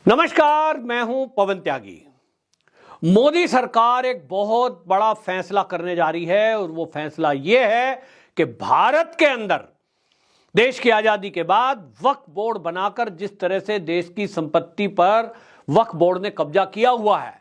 नमस्कार, मैं हूं पवन त्यागी। मोदी सरकार एक बहुत बड़ा फैसला करने जा रही है और वो फैसला ये है कि भारत के अंदर देश की आजादी के बाद वक्फ बोर्ड बनाकर जिस तरह से देश की संपत्ति पर वक्फ बोर्ड ने कब्जा किया हुआ है,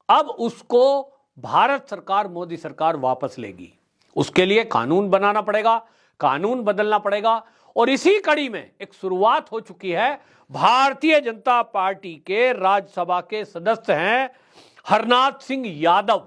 अब उसको भारत सरकार, मोदी सरकार वापस लेगी। उसके लिए कानून बनाना पड़ेगा, कानून बदलना पड़ेगा। और इसी कड़ी में एक शुरुआत हो चुकी है। भारतीय जनता पार्टी के राज्यसभा के सदस्य हैं हरनाथ सिंह यादव।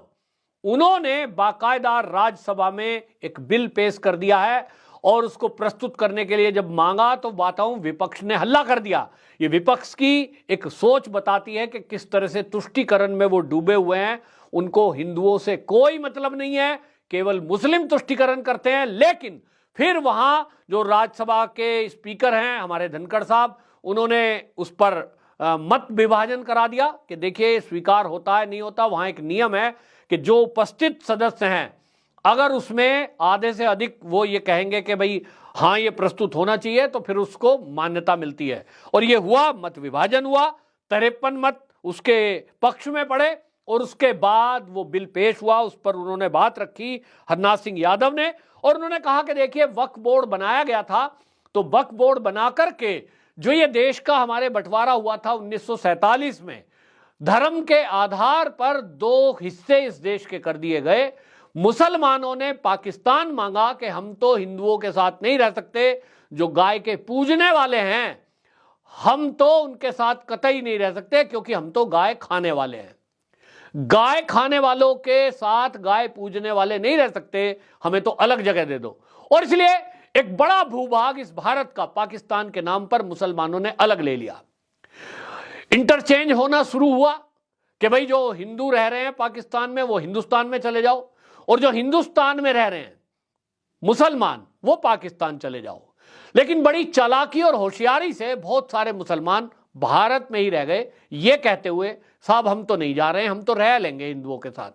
उन्होंने बाकायदा राज्यसभा में एक बिल पेश कर दिया है और उसको प्रस्तुत करने के लिए जब मांगा तो बताऊं, विपक्ष ने हल्ला कर दिया। ये विपक्ष की एक सोच बताती है कि किस तरह से तुष्टीकरण में वो डूबे हुए हैं। उनको हिंदुओं से कोई मतलब नहीं है, केवल मुस्लिम तुष्टीकरण करते हैं। लेकिन फिर वहां जो राज्यसभा के स्पीकर हैं हमारे धनखड़ साहब, उन्होंने उस पर मत विभाजन करा दिया कि देखिए स्वीकार होता है नहीं होता। वहां एक नियम है कि जो उपस्थित सदस्य हैं, अगर उसमें आधे से अधिक वो ये कहेंगे कि भाई हाँ ये प्रस्तुत होना चाहिए, तो फिर उसको मान्यता मिलती है। और ये हुआ, मत विभाजन हुआ, 53 मत उसके पक्ष में पड़े और उसके बाद वो बिल पेश हुआ। उस पर उन्होंने बात रखी हरनाथ सिंह यादव ने, और उन्होंने कहा कि देखिए वक्फ बोर्ड बनाया गया था, तो वक्फ बोर्ड बना करके जो ये देश का हमारे बंटवारा हुआ था 1947 में, धर्म के आधार पर 2 हिस्से इस देश के कर दिए गए। मुसलमानों ने पाकिस्तान मांगा कि हम तो हिंदुओं के साथ नहीं रह सकते, जो गाय के पूजने वाले हैं हम तो उनके साथ कतई नहीं रह सकते, क्योंकि हम तो गाय खाने वाले हैं। गाय खाने वालों के साथ गाय पूजने वाले नहीं रह सकते, हमें तो अलग जगह दे दो। और इसलिए एक बड़ा भूभाग इस भारत का पाकिस्तान के नाम पर मुसलमानों ने अलग ले लिया। इंटरचेंज होना शुरू हुआ कि भाई जो हिंदू रह रहे हैं पाकिस्तान में वो हिंदुस्तान में चले जाओ, और जो हिंदुस्तान में रह रहे हैं मुसलमान वो पाकिस्तान चले जाओ। लेकिन बड़ी चालाकी और होशियारी से बहुत सारे मुसलमान भारत में ही रह गए, ये कहते हुए साहब हम तो नहीं जा रहे हैं, हम तो रह लेंगे हिंदुओं के साथ।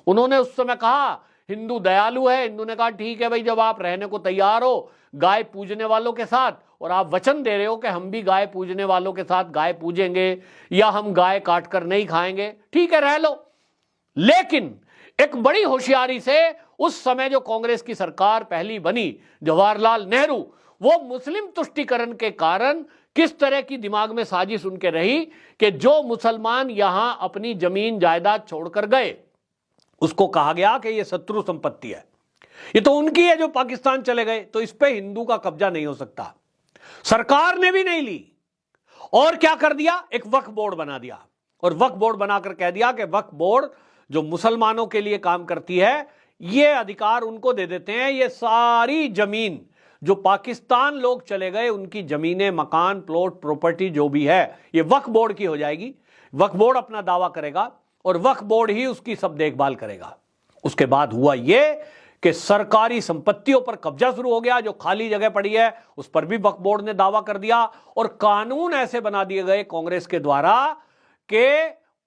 उन्होंने उस समय कहा हिंदू दयालु है। हिंदू ने कहा ठीक है भाई, जब आप रहने को तैयार हो गाय पूजने वालों के साथ, और आप वचन दे रहे हो कि हम भी गाय पूजने वालों के साथ गाय पूजेंगे या हम गाय काट कर नहीं खाएंगे, ठीक है रह लो। लेकिन एक बड़ी होशियारी से उस समय जो कांग्रेस की सरकार पहली बनी, जवाहरलाल नेहरू, वो मुस्लिम तुष्टीकरण के कारण किस तरह की दिमाग में साजिश उनके रही कि जो मुसलमान यहां अपनी जमीन जायदाद छोड़कर गए उसको कहा गया कि ये शत्रु संपत्ति है, ये तो उनकी है जो पाकिस्तान चले गए, तो इस पे हिंदू का कब्जा नहीं हो सकता। सरकार ने भी नहीं ली और क्या कर दिया, एक वक्फ बोर्ड बना दिया। और वक्फ बोर्ड बनाकर कह दिया कि वक्फ बोर्ड जो मुसलमानों के लिए काम करती है, ये अधिकार उनको दे देते हैं। ये सारी जमीन जो पाकिस्तान लोग चले गए, उनकी जमीनें, मकान, प्लॉट, प्रॉपर्टी जो भी है, ये वक्फ बोर्ड की हो जाएगी। वक्फ बोर्ड अपना दावा करेगा और वक्फ बोर्ड ही उसकी सब देखभाल करेगा। उसके बाद हुआ ये कि सरकारी संपत्तियों पर कब्जा शुरू हो गया। जो खाली जगह पड़ी है उस पर भी वक्फ बोर्ड ने दावा कर दिया, और कानून ऐसे बना दिए गए कांग्रेस के द्वारा कि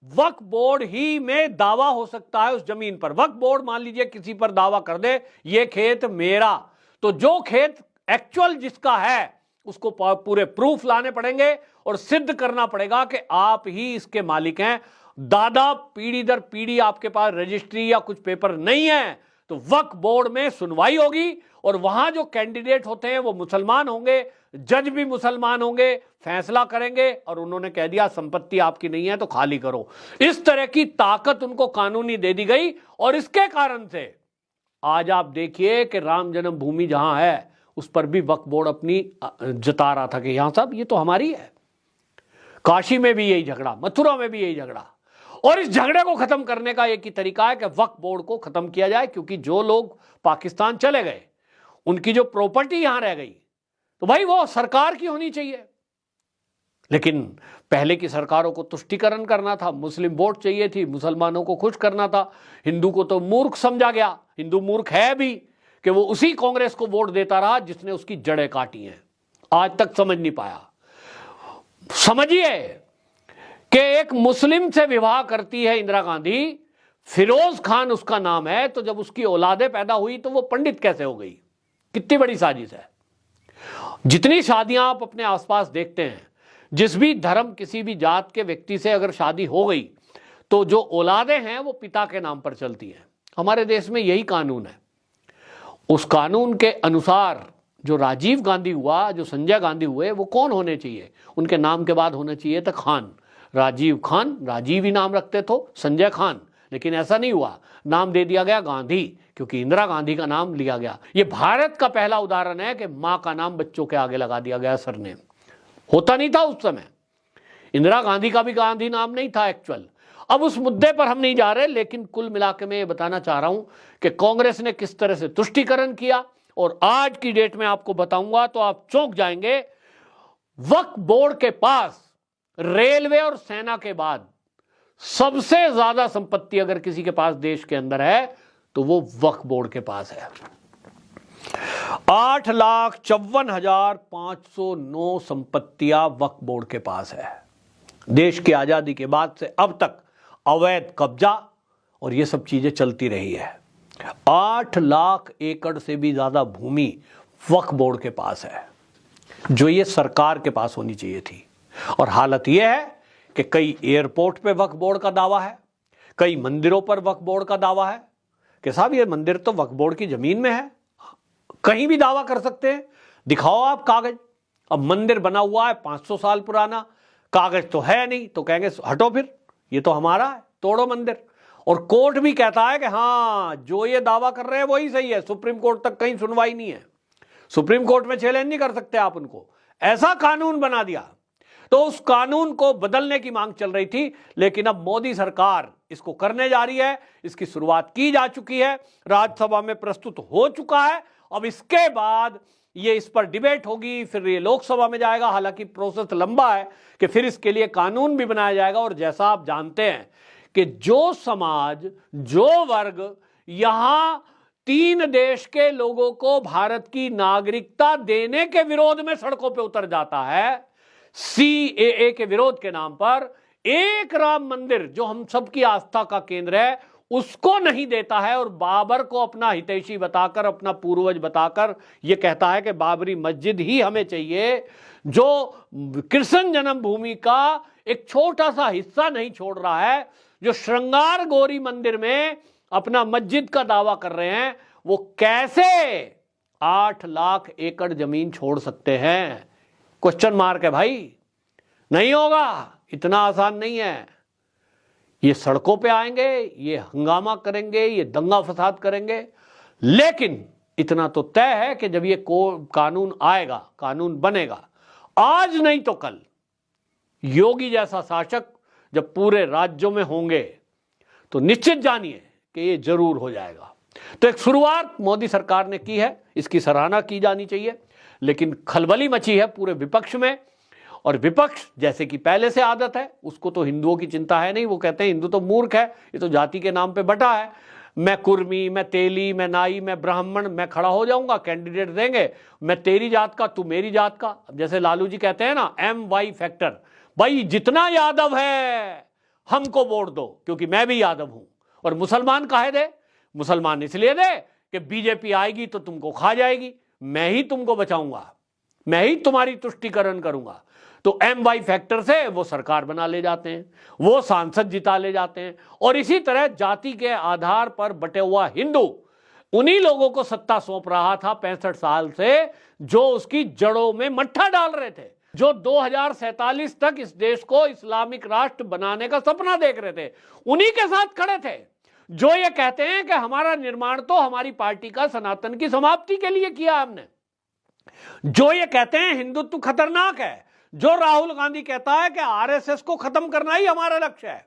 वक्फ बोर्ड ही में दावा हो सकता है उस जमीन पर। वक्फ बोर्ड मान लीजिए किसी पर दावा कर दे ये खेत मेरा, तो जो खेत एक्चुअल जिसका है उसको पूरे प्रूफ लाने पड़ेंगे और सिद्ध करना पड़ेगा कि आप ही इसके मालिक हैं। दादा पीढ़ी दर पीढ़ी आपके पास रजिस्ट्री या कुछ पेपर नहीं है, तो वक्फ बोर्ड में सुनवाई होगी और वहां जो कैंडिडेट होते हैं वो मुसलमान होंगे, जज भी मुसलमान होंगे, फैसला करेंगे और उन्होंने कह दिया संपत्ति आपकी नहीं है तो खाली करो। इस तरह की ताकत उनको कानूनी दे दी गई। और इसके कारण से आज आप देखिए कि राम जन्मभूमि जहां है उस पर भी वक्फ बोर्ड अपनी जता रहा था कि यहां साहब ये तो हमारी है। काशी में भी यही झगड़ा, मथुरा में भी यही झगड़ा। और इस झगड़े को खत्म करने का एक ही तरीका है कि वक्फ बोर्ड को खत्म किया जाए, क्योंकि जो लोग पाकिस्तान चले गए उनकी जो प्रॉपर्टी यहां रह गई तो भाई वो सरकार की होनी चाहिए। लेकिन पहले की सरकारों को तुष्टीकरण करना था, मुस्लिम वोट चाहिए थी, मुसलमानों को खुश करना था। हिंदू को तो मूर्ख समझा गया, हिंदू मूर्ख है भी कि वो उसी कांग्रेस को वोट देता रहा जिसने उसकी जड़ें काटी हैं। आज तक समझ नहीं पाया। समझिए कि एक मुस्लिम से विवाह करती है इंदिरा गांधी, फिरोज खान उसका नाम है, तो जब उसकी औलादे पैदा हुई तो वो पंडित कैसे हो गई? कितनी बड़ी साजिश है। जितनी शादियां आप अपने आसपास देखते हैं, जिस भी धर्म किसी भी जात के व्यक्ति से अगर शादी हो गई तो जो औलादें हैं वो पिता के नाम पर चलती हैं। हमारे देश में यही कानून है। उस कानून के अनुसार जो राजीव गांधी हुआ, जो संजय गांधी हुए, वो कौन होने चाहिए? उनके नाम के बाद होना चाहिए था खान। राजीव खान, राजीव ही नाम रखते तो संजय खान, लेकिन ऐसा नहीं हुआ, नाम दे दिया गया गांधी, क्योंकि इंदिरा गांधी का नाम लिया गया। ये भारत का पहला उदाहरण है कि मां का नाम बच्चों के आगे लगा दिया गया सरनेम। होता नहीं था उस समय। इंदिरा गांधी का भी गांधी नाम नहीं था एक्चुअल। अब उस मुद्दे पर हम नहीं जा रहे, लेकिन कुल मिलाकर मैं ये बताना चाह रहा हूं कि कांग्रेस ने किस तरह से तुष्टीकरण किया, और आज की डेट में आपको बताऊंगा तो आप चौंक जाएंगे। वक्फ बोर्ड के पास रेलवे और सेना के बाद सबसे ज्यादा संपत्ति अगर किसी के पास देश के अंदर है तो वो वक्फ बोर्ड के पास है। 8,54,509 संपत्तियां वक्फ बोर्ड के पास है। देश की आजादी के बाद से अब तक अवैध कब्जा और ये सब चीजें चलती रही है। 8 लाख एकड़ से भी ज्यादा भूमि वक्फ बोर्ड के पास है, जो ये सरकार के पास होनी चाहिए थी। और हालत यह है कि कई एयरपोर्ट पे वक्फ बोर्ड का दावा है, कई मंदिरों पर वक्फ बोर्ड का दावा है कि साहब ये मंदिर तो वक्फ बोर्ड की जमीन में है। कहीं भी दावा कर सकते हैं, दिखाओ आप कागज। अब मंदिर बना हुआ है 500 साल पुराना, कागज तो है नहीं, तो कहेंगे हटो फिर, ये तो हमारा है, तोड़ो मंदिर। और कोर्ट भी कहता है कि हाँ, जो ये दावा कर रहे हैं वही सही है। सुप्रीम कोर्ट तक कहीं सुनवाई नहीं है, सुप्रीम कोर्ट में चैलेंज नहीं कर सकते आप उनको। ऐसा कानून बना दिया। तो उस कानून को बदलने की मांग चल रही थी, लेकिन अब मोदी सरकार इसको करने जा रही है। इसकी शुरुआत की जा चुकी है, राज्यसभा में प्रस्तुत हो चुका है। अब इसके बाद ये इस पर डिबेट होगी, फिर ये लोकसभा में जाएगा। हालांकि प्रोसेस लंबा है कि फिर इसके लिए कानून भी बनाया जाएगा। और जैसा आप जानते हैं कि जो समाज, जो वर्ग यहां 3 देश के लोगों को भारत की नागरिकता देने के विरोध में सड़कों पर उतर जाता है, CAA के विरोध के नाम पर, एक राम मंदिर जो हम सबकी आस्था का केंद्र है उसको नहीं देता है, और बाबर को अपना हितैषी बताकर, अपना पूर्वज बताकर यह कहता है कि बाबरी मस्जिद ही हमें चाहिए, जो कृष्ण जन्मभूमि का एक छोटा सा हिस्सा नहीं छोड़ रहा है, जो श्रृंगार गौरी मंदिर में अपना मस्जिद का दावा कर रहे हैं, वो कैसे 8 लाख एकड़ जमीन छोड़ सकते हैं? क्वेश्चन मार्क है भाई। नहीं होगा, इतना आसान नहीं है। ये सड़कों पे आएंगे, ये हंगामा करेंगे, ये दंगा फसाद करेंगे, लेकिन इतना तो तय है कि जब ये कानून आएगा, कानून बनेगा, आज नहीं तो कल, योगी जैसा शासक जब पूरे राज्यों में होंगे तो निश्चित जानिए कि ये जरूर हो जाएगा। तो एक शुरुआत मोदी सरकार ने की है, इसकी सराहना की जानी चाहिए। लेकिन खलबली मची है पूरे विपक्ष में, और विपक्ष जैसे कि पहले से आदत है, उसको तो हिंदुओं की चिंता है नहीं। वो कहते हैं हिंदू तो मूर्ख है, ये तो जाति के नाम पे बटा है। मैं कुर्मी, मैं तेली, मैं नाई, मैं ब्राह्मण, मैं खड़ा हो जाऊंगा, कैंडिडेट देंगे, मैं तेरी जात का, तू मेरी जात का। अब जैसे लालू जी कहते हैं ना, MY फैक्टर, भाई जितना यादव है हमको वोट दो, क्योंकि मैं भी यादव हूं। और मुसलमान काहे दे? मुसलमान इसलिए दे कि बीजेपी आएगी तो तुमको खा जाएगी, मैं ही तुमको बचाऊंगा, मैं ही तुम्हारी तुष्टीकरण करूंगा। तो MY फैक्टर से वो सरकार बना ले जाते हैं, वो सांसद जिता ले जाते हैं। और इसी तरह जाति के आधार पर बटे हुआ हिंदू उन्हीं लोगों को सत्ता सौंप रहा था 65 साल से, जो उसकी जड़ों में मट्ठा डाल रहे थे, जो 2047 तक इस देश को इस्लामिक राष्ट्र बनाने का सपना देख रहे थे, उन्हीं के साथ खड़े थे। जो ये कहते हैं कि हमारा निर्माण तो हमारी पार्टी का सनातन की समाप्ति के लिए किया हमने, जो ये कहते हैं हिंदुत्व खतरनाक है, जो राहुल गांधी कहता है कि RSS को खत्म करना ही हमारा लक्ष्य है,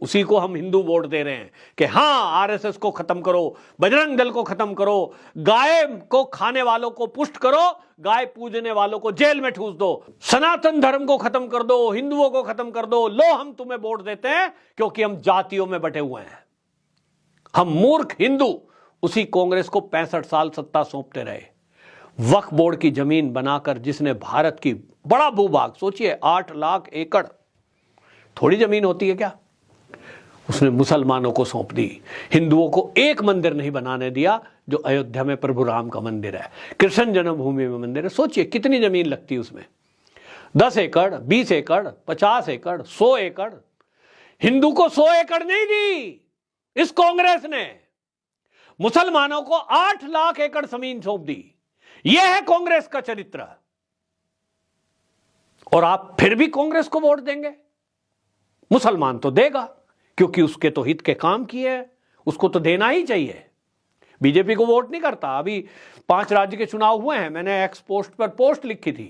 उसी को हम हिंदू वोट दे रहे हैं कि हाँ RSS को खत्म करो, बजरंग दल को खत्म करो, गाय को खाने वालों को पुष्ट करो, गाय पूजने वालों को जेल में ठूस दो, सनातन धर्म को खत्म कर दो, हिंदुओं को खत्म कर दो। लो, हम तुम्हें वोट देते हैं क्योंकि हम जातियों में बटे हुए हैं। हम मूर्ख हिंदू उसी कांग्रेस को 65 साल सत्ता सौंपते रहे। वक्फ बोर्ड की जमीन बनाकर जिसने भारत की बड़ा भूभाग, सोचिए 8 लाख एकड़ थोड़ी जमीन होती है क्या, उसने मुसलमानों को सौंप दी। हिंदुओं को एक मंदिर नहीं बनाने दिया, जो अयोध्या में प्रभु राम का मंदिर है, कृष्ण जन्मभूमि में मंदिर है। सोचिए कितनी जमीन लगती है उसमें। 10 एकड़, 20 एकड़, 50 एकड़, 100 एकड़। हिंदू को 100 एकड़ नहीं दी इस कांग्रेस ने, मुसलमानों को 8 लाख एकड़ जमीन सौंप दी। यह है कांग्रेस का चरित्र। और आप फिर भी कांग्रेस को वोट देंगे? मुसलमान तो देगा, क्योंकि उसके तो हित के काम किए हैं, उसको तो देना ही चाहिए। बीजेपी को वोट नहीं करता। अभी 5 राज्य के चुनाव हुए हैं, मैंने एक्स पोस्ट पर पोस्ट लिखी थी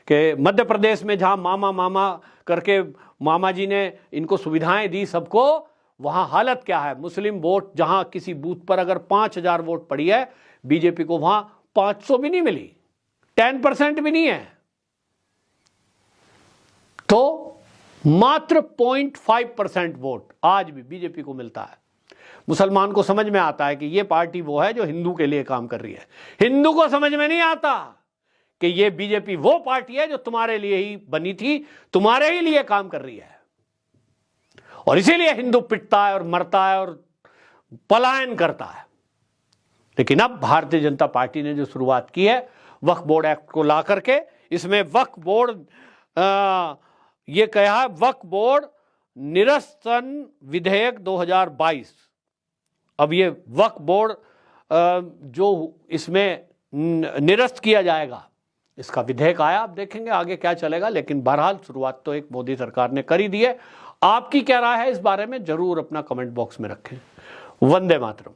कि मध्य प्रदेश में जहां मामा मामा करके मामा जी ने इनको सुविधाएं दी सबको, वहां हालत क्या है। मुस्लिम वोट जहां किसी बूथ पर अगर 5000 वोट पड़ी है, बीजेपी को वहां 500 भी नहीं मिली, 10% भी नहीं है। तो मात्र 0.5% वोट आज भी बीजेपी को मिलता है। मुसलमान को समझ में आता है कि यह पार्टी वो है जो हिंदू के लिए काम कर रही है। हिंदू को समझ में नहीं आता कि यह बीजेपी वो पार्टी है जो तुम्हारे लिए ही बनी थी, तुम्हारे ही लिए काम कर रही है। और इसीलिए हिंदू पिटता है और मरता है और पलायन करता है। लेकिन अब भारतीय जनता पार्टी ने जो शुरुआत की है वक्फ बोर्ड एक्ट को ला करके, इसमें वक्फ बोर्ड ये कहा, वक्फ बोर्ड निरसन विधेयक 2022। अब ये वक्फ बोर्ड जो इसमें निरस्त किया जाएगा, इसका विधेयक आया, आप देखेंगे आगे क्या चलेगा। लेकिन बहरहाल शुरुआत तो एक मोदी सरकार ने कर ही दी है। आपकी क्या राय है इस बारे में, जरूर अपना कमेंट बॉक्स में रखें। वंदे मातरम।